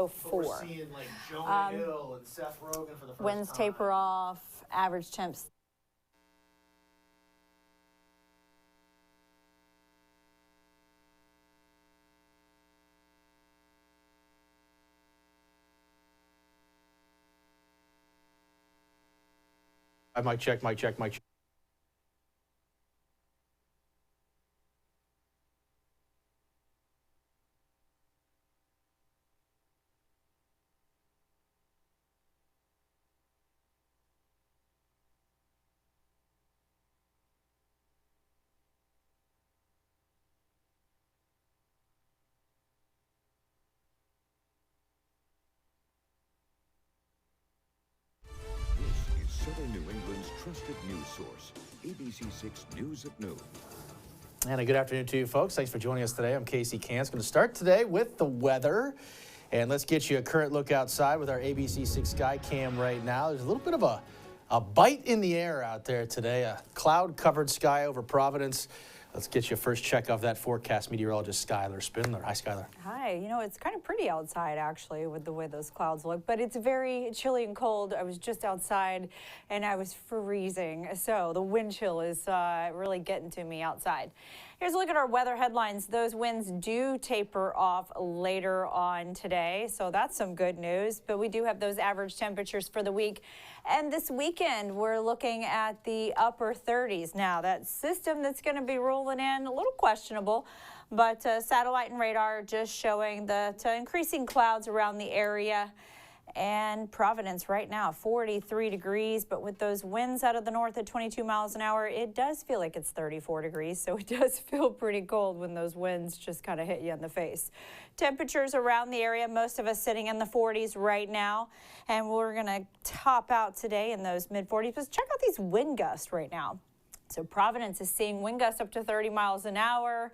4. We're seeing like Jonah Hill and Seth Rogen for the first winds time. taper off, average temps. Mic check, mic check, mic check. Southern New England's trusted news source, ABC6 News at Noon. And a good afternoon to you folks. Thanks for joining us today. I'm Casey Cantz. Going to start today with the weather. And let's get you a current look outside with our ABC6 sky cam right now. There's a little bit of a bite in the air out there today. A cloud-covered sky over Providence. Let's get you a first check of that forecast. Meteorologist Skylar Spindler. Hi, Skylar. Hi. You know, it's kind of pretty outside, actually, with the way those clouds look, but it's very chilly and cold. I was just outside, and I was freezing. So the wind chill is really getting to me outside. Here's a look at our weather headlines. Those winds do taper off later on today, so that's some good news. But we do have those average temperatures for the week. And this weekend, we're looking at the upper 30s. Now, that system that's going to be rolling in, a little questionable, but satellite and radar just showing the increasing clouds around the area. And Providence right now, 43 degrees, but with those winds out of the north at 22 miles an hour, it does feel like it's 34 degrees, so it does feel pretty cold when those winds just kind of hit you in the face. Temperatures around the area, most of us sitting in the 40s right now, and we're going to top out today in those mid-40s. But check out these wind gusts right now. So Providence is seeing wind gusts up to 30 miles an hour.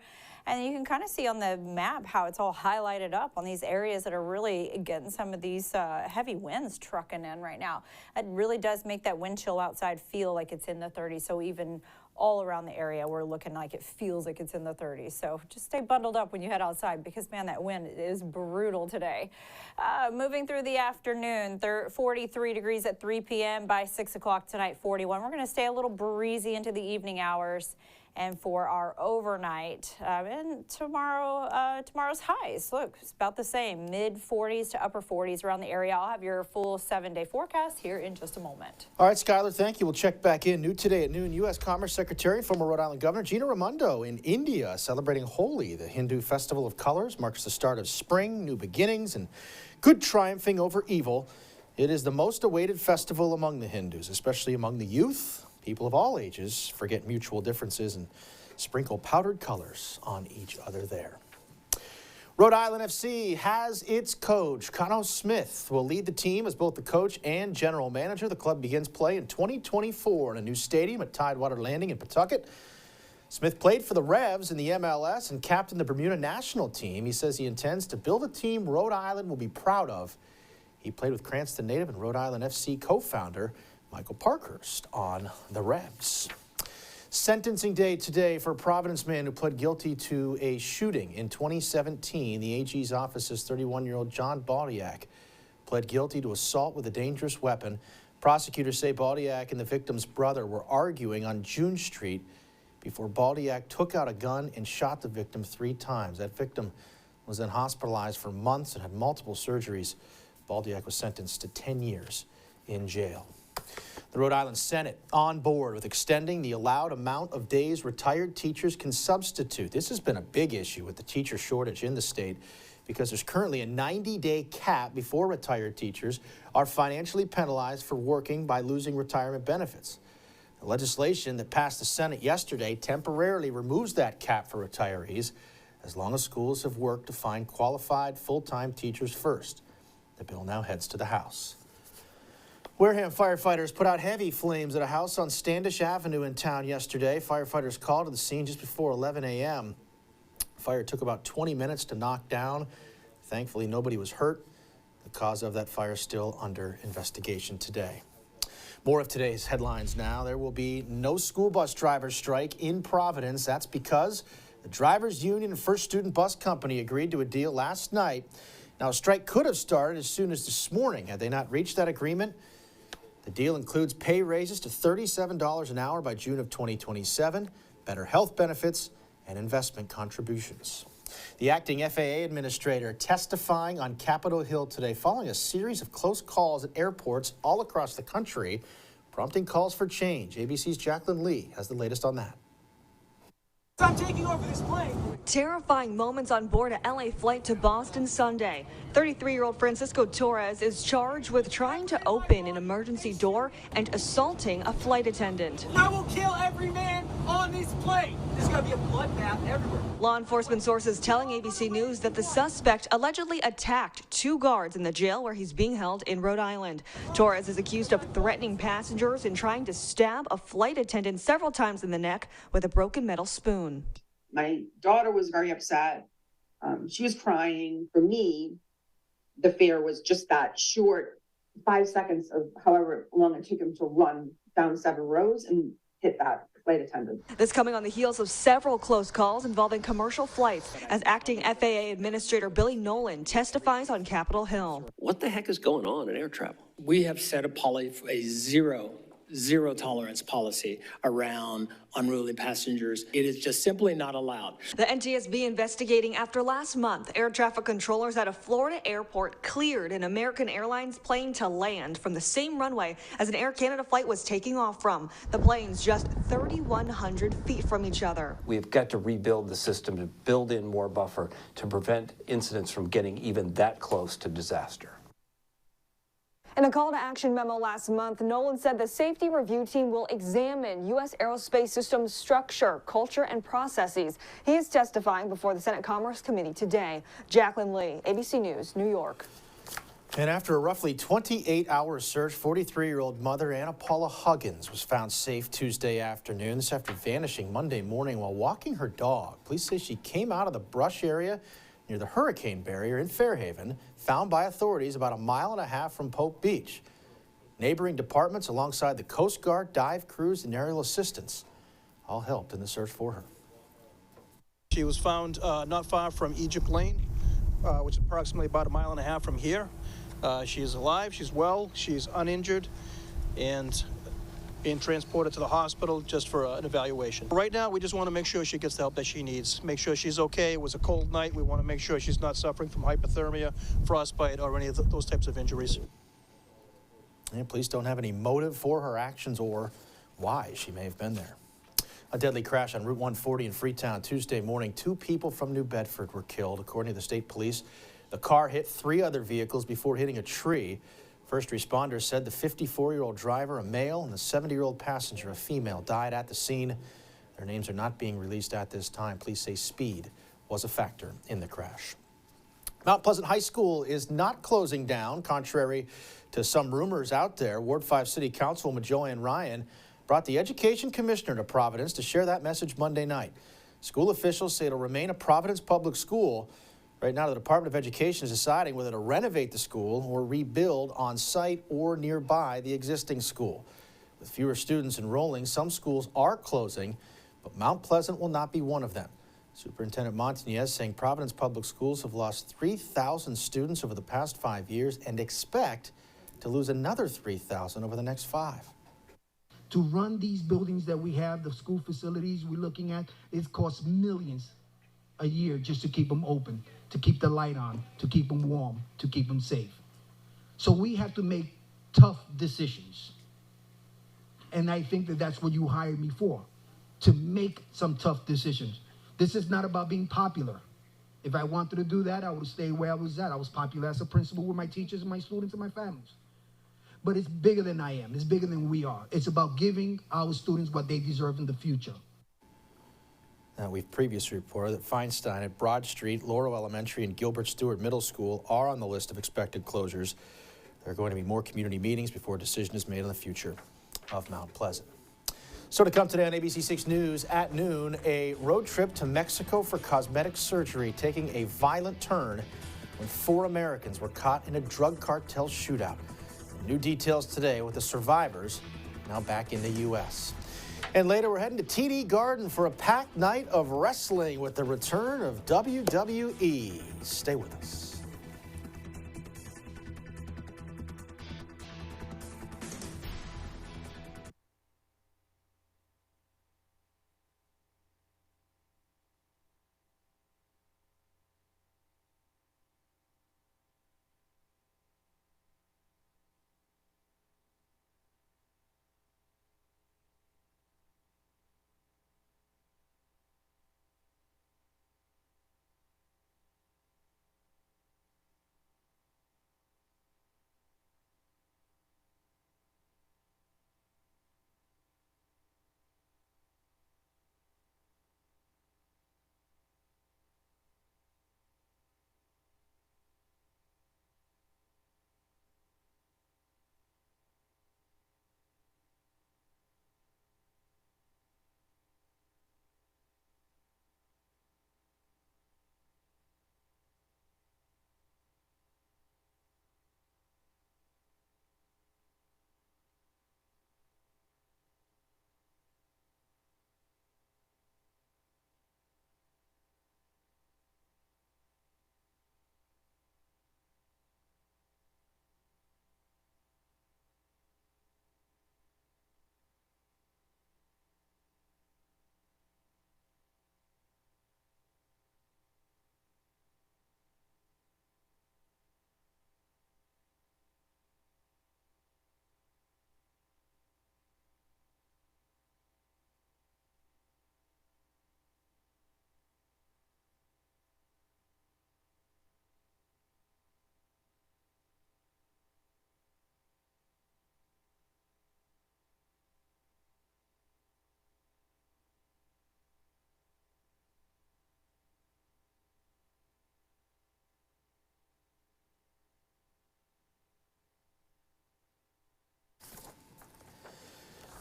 And you can kind of see on the map how it's all highlighted up on these areas that are really getting some of these heavy winds trucking in right now. It really does make that wind chill outside feel like it's in the 30s. So even all around the area, we're looking like it feels like it's in the 30s. So just stay bundled up when you head outside because, man, that wind is brutal today. Moving through the afternoon, 43 degrees at 3 p.m. By 6 o'clock tonight, 41. We're going to stay a little breezy into the evening hours. And for our overnight, and tomorrow's highs, look, it's about the same, mid-40s to upper 40s around the area. I'll have your full 7-day forecast here in just a moment. All right, Skylar, thank you. We'll check back in. New today at noon, U.S. Commerce Secretary, former Rhode Island Governor Gina Raimondo in India celebrating Holi, the Hindu festival of colors, marks the start of spring, new beginnings, and good triumphing over evil. It is the most awaited festival among the Hindus, especially among the youth. People of all ages forget mutual differences and sprinkle powdered colors on each other there. Rhode Island FC has its coach. Cano Smith will lead the team as both the coach and general manager. The club begins play in 2024 in a new stadium at Tidewater Landing in Pawtucket. Smith played for the Revs in the MLS and captained the Bermuda national team. He says he intends to build a team Rhode Island will be proud of. He played with Cranston native and Rhode Island FC co-founder Michael Parkhurst on the Revs. Sentencing day today for a Providence man who pled guilty to a shooting in 2017. The AG's office's 31-year-old John Baudiak pled guilty to assault with a dangerous weapon. Prosecutors say Baudiak and the victim's brother were arguing on June Street before Baudiak took out a gun and shot the victim 3 times. That victim was then hospitalized for months and had multiple surgeries. Baudiak was sentenced to 10 years in jail. The Rhode Island Senate on board with extending the allowed amount of days retired teachers can substitute. This has been a big issue with the teacher shortage in the state because there's currently a 90-day cap before retired teachers are financially penalized for working by losing retirement benefits. The legislation that passed the Senate yesterday temporarily removes that cap for retirees as long as schools have worked to find qualified full-time teachers first. The bill now heads to the House. Wareham firefighters put out heavy flames at a house on Standish Avenue in town yesterday. Firefighters called to the scene just before 11 a.m. Fire took about 20 minutes to knock down. Thankfully, nobody was hurt. The cause of that fire is still under investigation today. More of today's headlines now. There will be no school bus driver strike in Providence. That's because the Drivers Union and First Student Bus Company agreed to a deal last night Now, a strike could have started as soon as this morning had they not reached that agreement. The deal includes pay raises to $37 an hour by June of 2027, better health benefits, and investment contributions. The acting FAA administrator testifying on Capitol Hill today following a series of close calls at airports all across the country, prompting calls for change. ABC's Jacqueline Lee has the latest on that. I'm taking over this plane. Terrifying moments on board a LA flight to Boston Sunday. 33-year-old Francisco Torres is charged with trying to open an emergency door and assaulting a flight attendant. I will kill every man on this plane. There's going to be a bloodbath everywhere. Law enforcement sources telling ABC News that the suspect allegedly attacked 2 guards in the jail where he's being held in Rhode Island. Torres is accused of threatening passengers and trying to stab a flight attendant several times in the neck with a broken metal spoon. My daughter was very upset. She was crying. For me, the fear was just that short 5 seconds of however long it took him to run down 7 rows and hit that flight attendant. This coming on the heels of several close calls involving commercial flights, as acting FAA Administrator Billy Nolan testifies on Capitol Hill. What the heck is going on in air travel? We have set a zero tolerance policy around unruly passengers. It is just simply not allowed. The NTSB investigating after last month, air traffic controllers at a Florida airport cleared an American Airlines plane to land from the same runway as an Air Canada flight was taking off from. The planes just 3,100 feet from each other. We've got to rebuild the system to build in more buffer to prevent incidents from getting even that close to disaster. In a call to action memo last month, Nolan said the safety review team will examine U.S. aerospace systems structure, culture, and processes. He is testifying before the Senate Commerce Committee today. Jacqueline Lee, ABC News, New York. And after a roughly 28-hour search, 43-year-old mother Anna Paula Huggins was found safe Tuesday afternoon. This after vanishing Monday morning while walking her dog. Police say she came out of the brush area near the hurricane barrier in Fairhaven, found by authorities about 1.5 miles from Pope Beach. Neighboring departments alongside the Coast Guard, dive crews, and aerial assistance all helped in the search for her. She was found not far from Egypt Lane, which is approximately about 1.5 miles from here. She is alive, she's well, she's uninjured, and being transported to the hospital just for an evaluation. Right now, we just want to make sure she gets the help that she needs, make sure she's okay. It was a cold night. We want to make sure she's not suffering from hypothermia, frostbite, or any of those types of injuries. And police don't have any motive for her actions or why she may have been there. A deadly crash on Route 140 in Freetown Tuesday morning. 2 people from New Bedford were killed. According to the state police, the car hit 3 other vehicles before hitting a tree. First responders said the 54-year-old driver, a male, and the 70-year-old passenger, a female, died at the scene. Their names are not being released at this time. Police say speed was a factor in the crash. Mount Pleasant High School is not closing down, contrary to some rumors out there. Ward 5 City Councilwoman Joanne Ryan brought the Education Commissioner to Providence to share that message Monday night. School officials say it'll remain a Providence public school. Right now, the Department of Education is deciding whether to renovate the school or rebuild on site or nearby the existing school. With fewer students enrolling, some schools are closing, but Mount Pleasant will not be one of them. Superintendent Montañez saying Providence Public Schools have lost 3,000 students over the past 5 years and expect to lose another 3,000 over the next 5. To run these buildings that we have, the school facilities we're looking at, it costs millions a year just to keep them open, to keep the light on, to keep them warm, to keep them safe. So we have to make tough decisions. And I think that that's what you hired me for, to make some tough decisions. This is not about being popular. If I wanted to do that, I would stay where I was at. I was popular as a principal with my teachers and my students and my families. But it's bigger than I am. It's bigger than we are. It's about giving our students what they deserve in the future. Now, we've previously reported that Feinstein at Broad Street, Laurel Elementary, and Gilbert Stewart Middle School are on the list of expected closures. There are going to be more community meetings before a decision is made on the future of Mount Pleasant. So to come today on ABC6 News at noon, a road trip to Mexico for cosmetic surgery taking a violent turn when 4 Americans were caught in a drug cartel shootout. New details today with the survivors now back in the U.S. And later, we're heading to TD Garden for a packed night of wrestling with the return of WWE. Stay with us.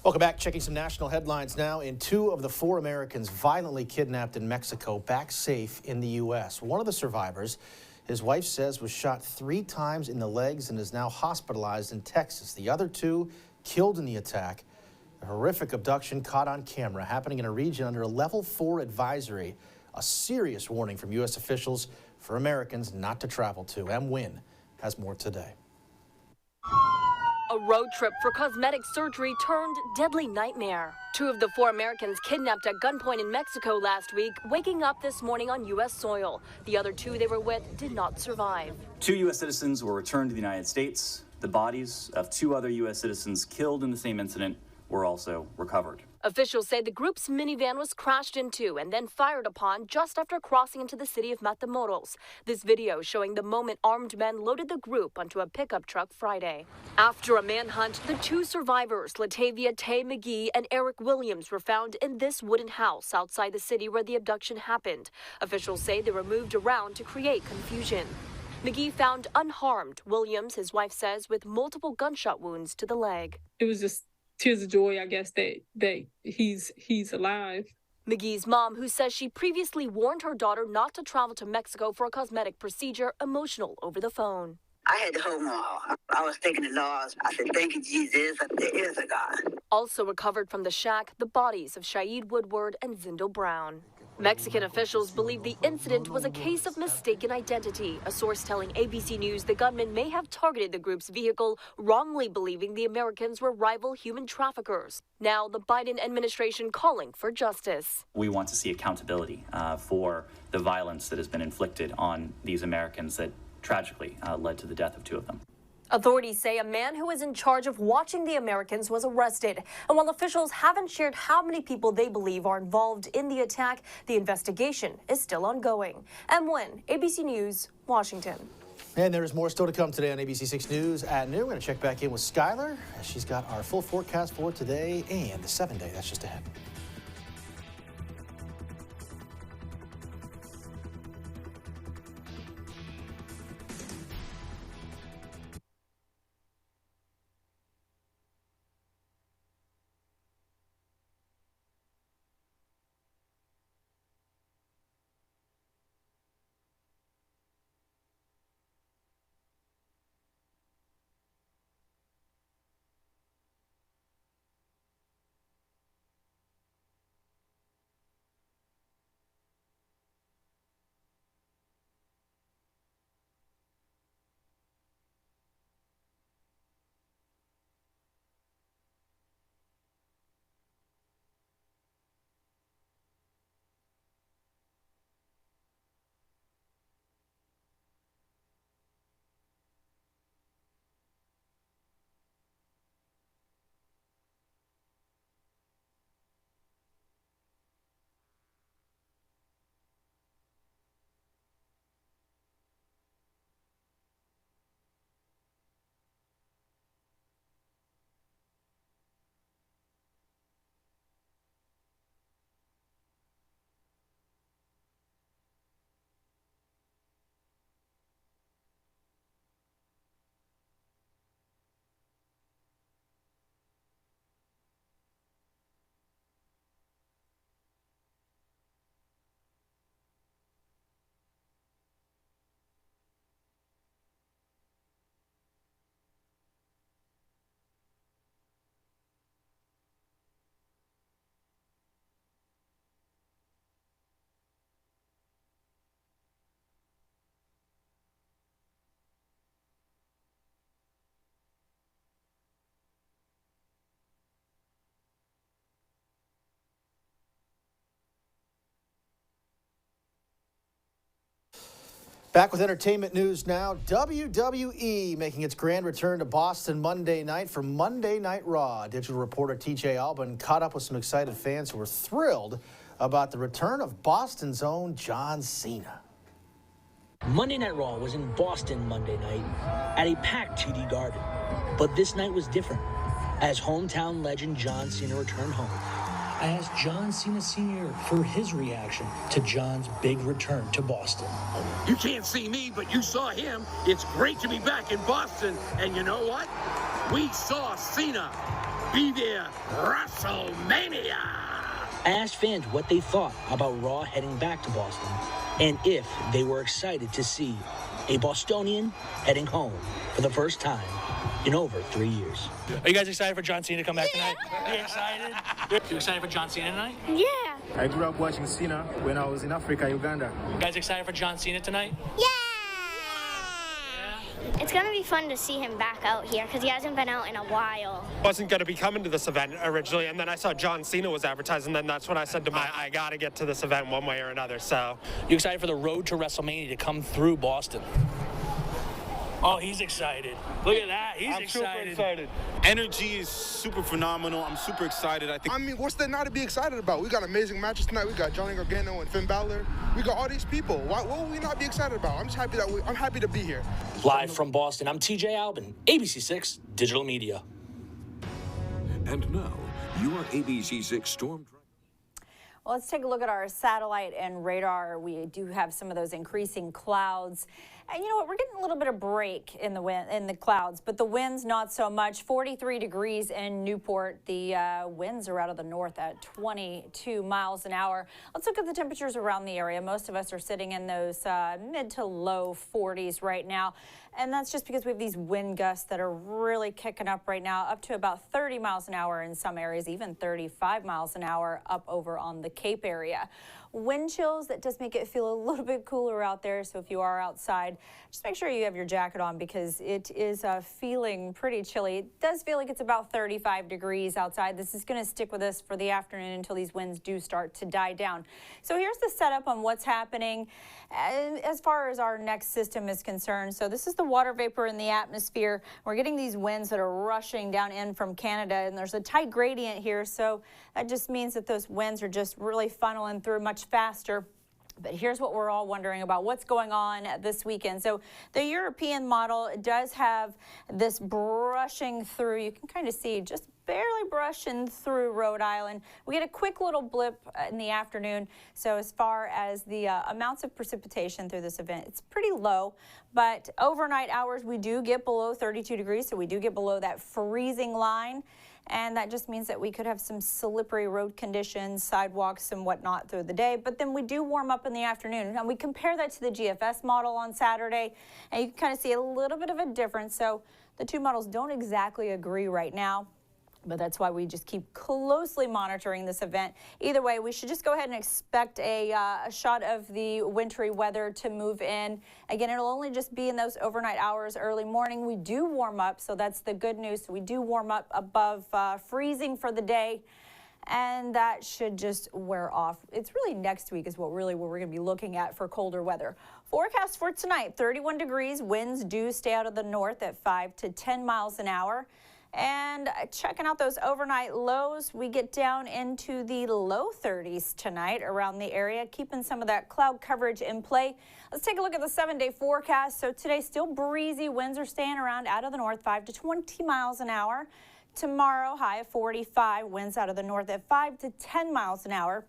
Welcome back. Checking some national headlines now. In 2 of the 4 Americans violently kidnapped in Mexico back safe in the U.S. One of the survivors, his wife says, was shot 3 times in the legs and is now hospitalized in Texas. The other 2 killed in the attack. A horrific abduction caught on camera happening in a region under a level 4 advisory. A serious warning from U.S. officials for Americans not to travel to. M. Wynn has more today. A road trip for cosmetic surgery turned deadly nightmare. 2 of the 4 Americans kidnapped at gunpoint in Mexico last week, waking up this morning on U.S. soil. The other 2 they were with did not survive. 2 U.S. citizens were returned to the United States. The bodies of 2 other U.S. citizens killed in the same incident were also recovered. Officials say the group's minivan was crashed into and then fired upon just after crossing into the city of Matamoros. This video showing the moment armed men loaded the group onto a pickup truck Friday. After a manhunt, the 2 survivors, Latavia Tay McGee and Eric Williams, were found in this wooden house outside the city where the abduction happened. Officials say they were moved around to create confusion. McGee found unharmed. Williams, his wife says, with multiple gunshot wounds to the leg. It was just tears of joy, I guess, that he's alive. McGee's mom, who says she previously warned her daughter not to travel to Mexico for a cosmetic procedure, emotional over the phone. I had to hold my heart. I was thanking the Lord. I said, thank you, Jesus, that there is a God. Also recovered from the shack, the bodies of Shaid Woodward and Zindel Brown. Mexican officials believe the incident was a case of mistaken identity. A source telling ABC News the gunman may have targeted the group's vehicle, wrongly believing the Americans were rival human traffickers. Now, the Biden administration calling for justice. We want to see accountability for the violence that has been inflicted on these Americans that tragically led to the death of 2 of them. Authorities say a man who was in charge of watching the Americans was arrested. And while officials haven't shared how many people they believe are involved in the attack, the investigation is still ongoing. M. Wynn, ABC News, Washington. And there is more still to come today on ABC6 News at noon. We're going to check back in with Skylar as she's got our full forecast for today and the 7-day that's just ahead. Back with entertainment news now. WWE making its grand return to Boston Monday night for Monday Night Raw. Digital reporter TJ Albin caught up with some excited fans who were thrilled about the return of Boston's own John Cena. Monday Night Raw was in Boston Monday night at a packed TD Garden. But this night was different. As hometown legend John Cena returned home, I asked John Cena Sr. for his reaction to John's big return to Boston. You can't see me, but you saw him. It's great to be back in Boston. And you know what? We saw Cena. Be there, WrestleMania! I asked fans what they thought about Raw heading back to Boston and if they were excited to see a Bostonian heading home for the first time in over 3 years. Are you guys excited for John Cena to come back tonight? Are you excited? You excited for John Cena tonight? Yeah. I grew up watching Cena when I was in Africa, Uganda. You guys excited for John Cena tonight? Yeah. It's going to be fun to see him back out here because he hasn't been out in a while. I wasn't going to be coming to this event originally, and then I saw John Cena was advertised, and then that's when I said to I got to get to this event one way or another, so. You excited for the road to WrestleMania to come through Boston? Oh, he's excited. Look at that. He's excited. Super excited. Energy is super phenomenal. I'm super excited. I mean, what's there not to be excited about? We got amazing matches tonight. We got Johnny Gargano and Finn Balor. We got all these people. What will we not be excited about? I'm just happy that I'm happy to be here. Live from Boston, I'm TJ Albin, ABC6 Digital Media. And now, your ABC6 Storm. Well, let's take a look at our satellite and radar. We do have some of those increasing clouds. And you know what? We're getting a little bit of break in the wind, in the clouds, but the winds not so much. 43 degrees in Newport. The winds are out of the north at 22 miles an hour. Let's look at the temperatures around the area. Most of us are sitting in those mid to low 40s right now. And that's just because we have these wind gusts that are really kicking up right now, up to about 30 miles an hour in some areas, even 35 miles an hour up over on the Cape area. Wind chills, that does make it feel a little bit cooler out there. So if you are outside, just make sure you have your jacket on because it is feeling pretty chilly. It does feel like it's about 35 degrees outside. This is going to stick with us for the afternoon until these winds do start to die down. So here's the setup on what's happening as far as our next system is concerned. So this is the water vapor in the atmosphere. We're getting these winds that are rushing down in from Canada, and there's a tight gradient here. So that just means that those winds are just really funneling through much faster. But here's what we're all wondering about, what's going on this weekend. So the European model does have this brushing through. You can kind of see just barely brushing through Rhode Island. We get a quick little blip in the afternoon. So as far as the amounts of precipitation through this event, it's pretty low. But overnight hours, we do get below 32 degrees. So we do get below that freezing line. And that just means that we could have some slippery road conditions, sidewalks and whatnot through the day. But then we do warm up in the afternoon. Now we compare that to the GFS model on Saturday, and you can kind of see a little bit of a difference. So the two models don't exactly agree right now. But that's why we just keep closely monitoring this event. Either way, we should just go ahead and expect a shot of the wintry weather to move in. Again, it'll only just be in those overnight hours, early morning. We do warm up, so that's the good news. So we do warm up above freezing for the day, and that should just wear off. It's really next week is what we're going to be looking at for colder weather. Forecast for tonight, 31 degrees. Winds do stay out of the north at 5 to 10 miles an hour. And checking out those overnight lows, we get down into the low 30s tonight around the area, keeping some of that cloud coverage in play. Let's take a look at the 7-day forecast. So today, still breezy. Winds are staying around out of the north, 5 to 20 miles an hour. Tomorrow, high of 45, winds out of the north at 5 to 10 miles an hour.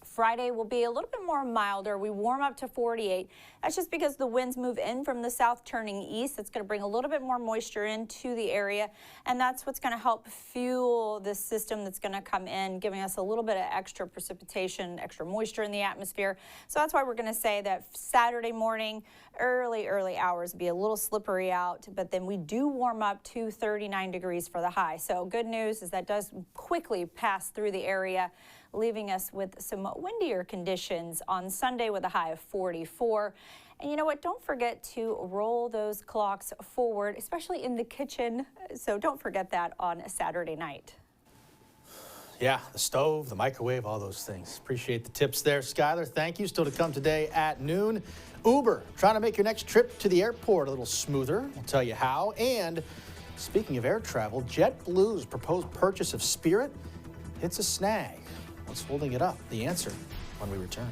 Friday will be a little bit more milder. We warm up to 48. That's just because the winds move in from the south turning east. It's going to bring a little bit more moisture into the area, and that's what's going to help fuel this system that's going to come in, giving us a little bit of extra precipitation, extra moisture in the atmosphere. So that's why we're going to say that Saturday morning, early hours be a little slippery out, but then we do warm up to 39 degrees for the high. So good news is that does quickly pass through the area, leaving us with some windier conditions on Sunday with a high of 44. And you know what? Don't forget to roll those clocks forward, especially in the kitchen. So don't forget that on Saturday night. Yeah, the stove, the microwave, all those things. Appreciate the tips there, Skylar. Thank you. Still to come today at noon. Uber, trying to make your next trip to the airport a little smoother. We'll tell you how. And speaking of air travel, JetBlue's proposed purchase of Spirit hits a snag. What's holding it up? The answer when we return.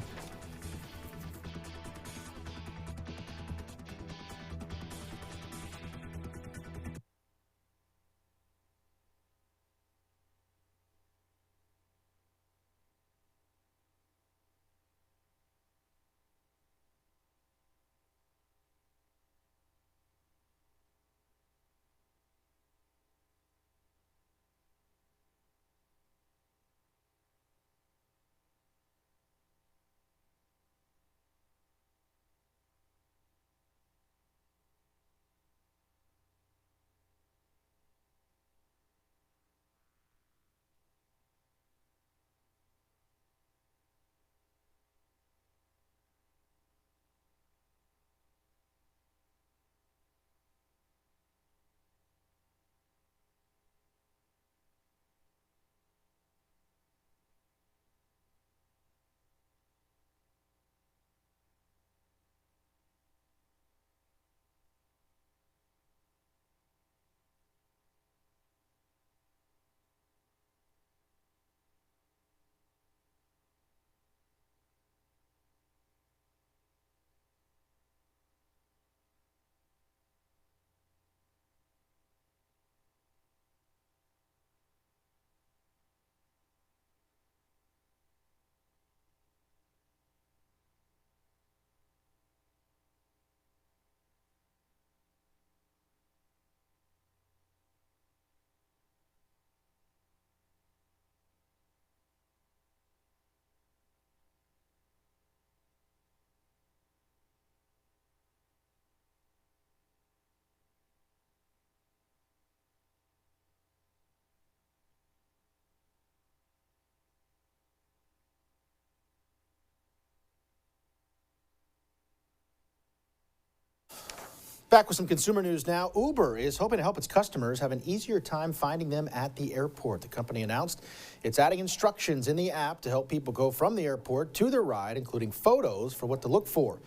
Back with some consumer news now. Uber is hoping to help its customers have an easier time finding them at the airport. The company announced it's adding instructions in the app to help people go from the airport to their ride, including photos for what to look for.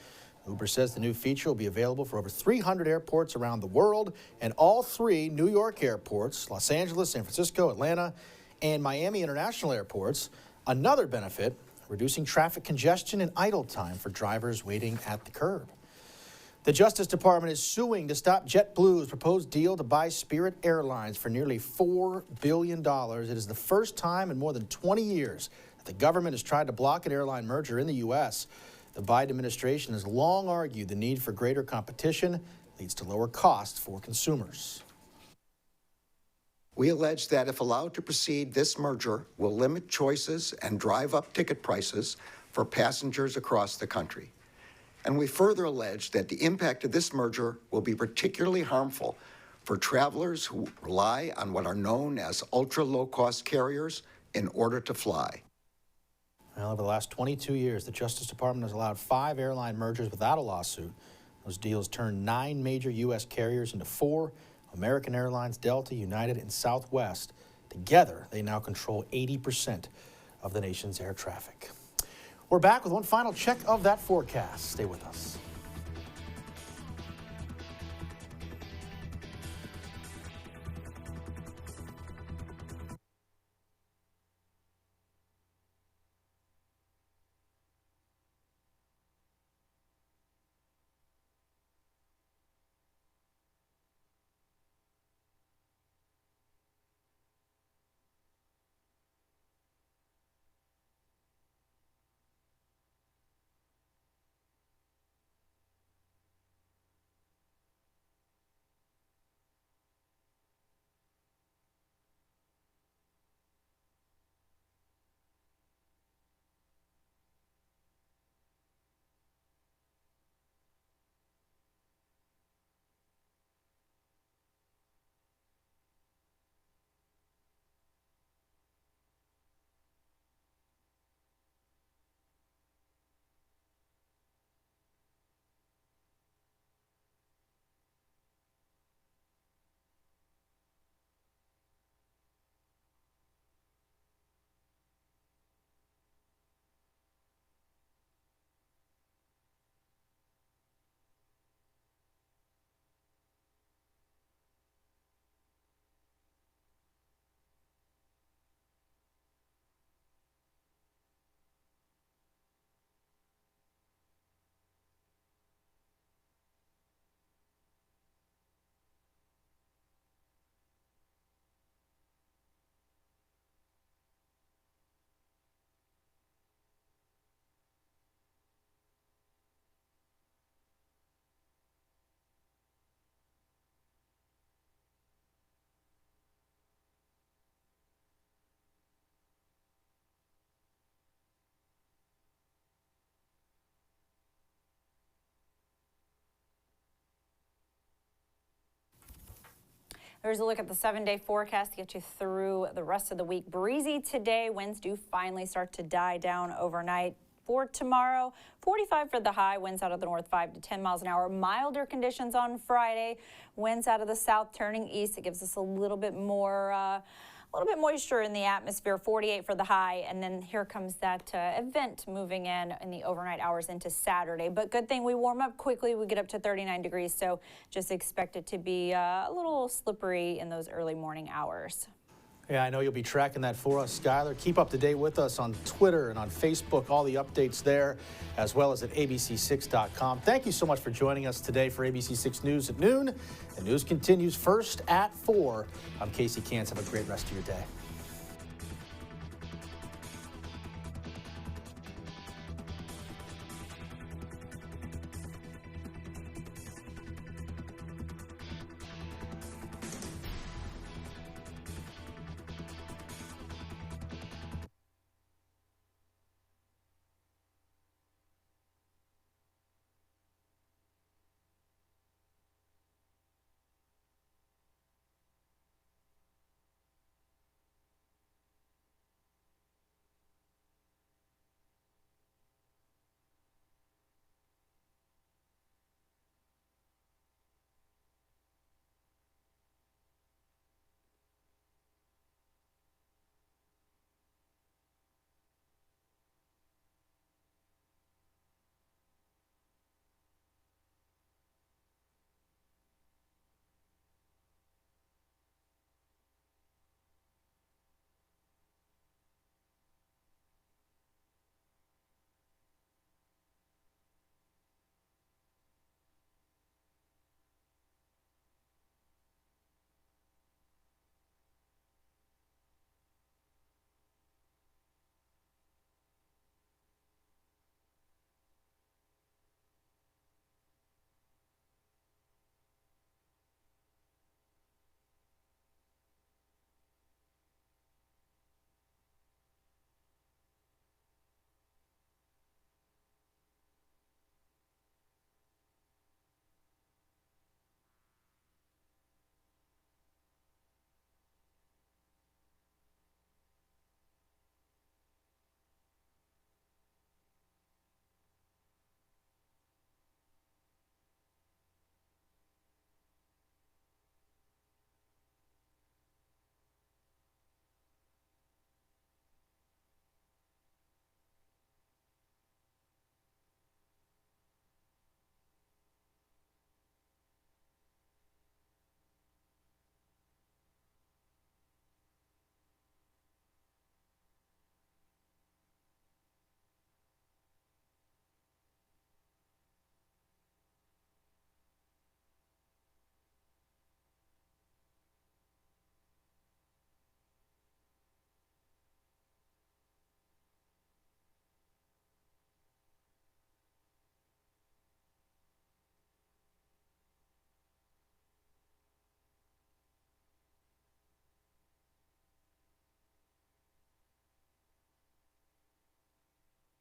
Uber says the new feature will be available for over 300 airports around the world, and all 3 New York airports, Los Angeles, San Francisco, Atlanta, and Miami International airports. Another benefit, reducing traffic congestion and idle time for drivers waiting at the curb. The Justice Department is suing to stop JetBlue's proposed deal to buy Spirit Airlines for nearly $4 billion. It is the first time in more than 20 years that the government has tried to block an airline merger in the U.S. The Biden administration has long argued the need for greater competition leads to lower costs for consumers. We allege that if allowed to proceed, this merger will limit choices and drive up ticket prices for passengers across the country. And we further allege that the impact of this merger will be particularly harmful for travelers who rely on what are known as ultra-low-cost carriers in order to fly. Well, over the last 22 years, the Justice Department has allowed 5 airline mergers without a lawsuit. Those deals turned 9 major U.S. carriers into 4, American Airlines, Delta, United, and Southwest. Together, they now control 80% of the nation's air traffic. We're back with one final check of that forecast. Stay with us. There's a look at the 7-day forecast to get you through the rest of the week. Breezy today. Winds do finally start to die down overnight. For tomorrow, 45 for the high, winds out of the north 5 to 10 miles an hour. Milder conditions on Friday. Winds out of the south turning east. It gives us a little bit moisture in the atmosphere. 48 for the high, and then here comes that event moving in the overnight hours into Saturday. But good thing we warm up quickly. We get up to 39 degrees, so just expect it to be a little slippery in those early morning hours. Yeah, I know you'll be tracking that for us, Skylar. Keep up to date with us on Twitter and on Facebook, all the updates there, as well as at ABC6.com. Thank you so much for joining us today for ABC6 News at noon. The news continues first at 4. I'm Casey Kantz. Have a great rest of your day.